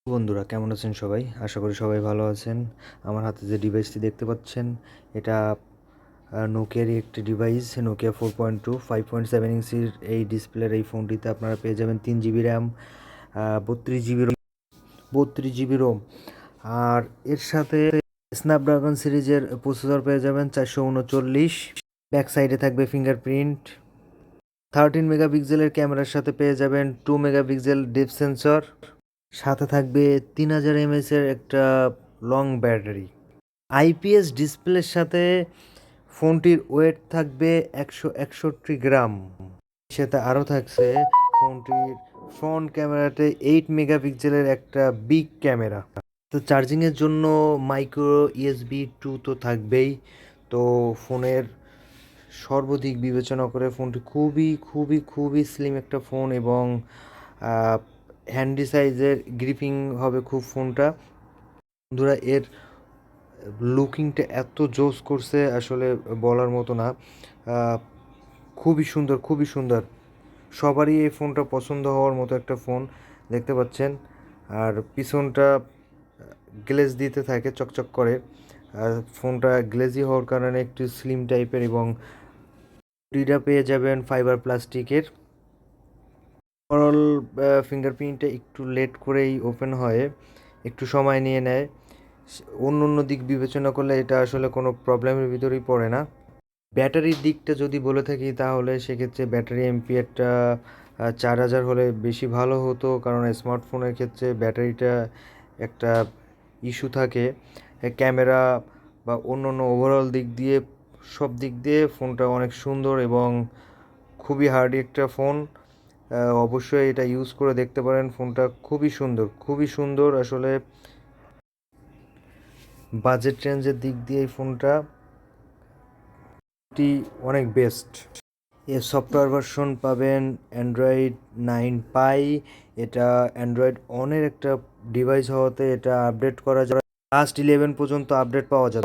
বন্ধুরা কেমন আছেন সবাই? আশা করি সবাই ভালো আছেন। আমার হাতে যে ডিভাইসটি দেখতে পাচ্ছেন এটা নোকিয়ারই একটি ডিভাইস নোকিয়া 4.2 5.7 ইঞ্চির এই ডিসপ্লের এই ফোনটিতে আপনারা পেয়ে যাবেন 3 জিবি র্যাম, 32 জিবি রোম আর এর সাথে স্ন্যাপড্রাগন সিরিজের প্রসেসর পেয়ে যাবেন 439। ব্যাক সাইডে থাকবে ফিঙ্গারপ্রিন্ট, 13 মেগাপিক্সেলের ক্যামেরার সাথে পেয়ে যাবেন 2 মেগাপিক্সেল ডেপথ সেন্সর, সাথে থাকবে 3000 এর একটা লং ব্যাটারি। আইপিএস ডিসপ্লের সাথে ফোনটির ওয়েট থাকবে 161 গ্রাম। সাথে আরও থাকছে ফোনটির ফ্রন্ট ক্যামেরাতে 8 মেগাপিক্সেলের একটা বিগ ক্যামেরা। তো চার্জিংয়ের জন্য মাইক্রো ইউএসবি 2 তো থাকবেই। তো ফোনের সর্বাধিক বিবেচনা করে ফোনটি খুবই খুবই খুবই স্লিম একটা ফোন এবং হ্যান্ডি সাইজের গ্রিপিং হবে খুব ফোনটা। বন্ধুরা এর লুকিংটা এত জোস করছে আসলে বলার মতো না। খুবই সুন্দর, খুবই সুন্দর। সবারই এই ফোনটা পছন্দ হওয়ার মতো একটা ফোন দেখতে পাচ্ছেন। আর পিছনটা গ্লেজ দিতে থাকে চকচক করে। আর ফোনটা গ্লেজি হওয়ার কারণে একটু স্লিম টাইপের এবং বডিটা পেয়ে যাবেন ফাইবার প্লাস্টিকের। ওভারঅল ফিঙ্গারপ্রিন্টটা একটু লেট করেই ওপেন হয়, একটু সময় নিয়ে নেয়। অন্য অন্য দিক বিবেচনা করলে এটা আসলে কোনো প্রবলেমের ভিতরেই পড়ে না। ব্যাটারির দিকটা যদি বলে থাকি তাহলে সেক্ষেত্রে ব্যাটারি এমপিআরটা 4000 হলে বেশি ভালো হতো, কারণ স্মার্টফোনের ক্ষেত্রে ব্যাটারিটা একটা ইস্যু থাকে। ক্যামেরা বা অন্য অন্য ওভারঅল দিক দিয়ে সব দিক দিয়ে ফোনটা অনেক সুন্দর এবং খুবই হার্ডি একটা ফোন। অবশ্যই এটা ইউজ করে দেখতে পারেন। ফোনটা খুবই সুন্দর, খুবই সুন্দর আসলে। বাজেট রেঞ্জের দিক দিয়ে এই ফোনটা অনেক বেস্ট। এর সফটওয়্যার ভার্সন পাবেন অ্যান্ড্রয়েড 9 পাই। এটা অ্যান্ড্রয়েড অনের একটা ডিভাইস হওয়াতে এটা আপডেট করা যায়, লাস্ট 11 পর্যন্ত আপডেট পাওয়া যায়।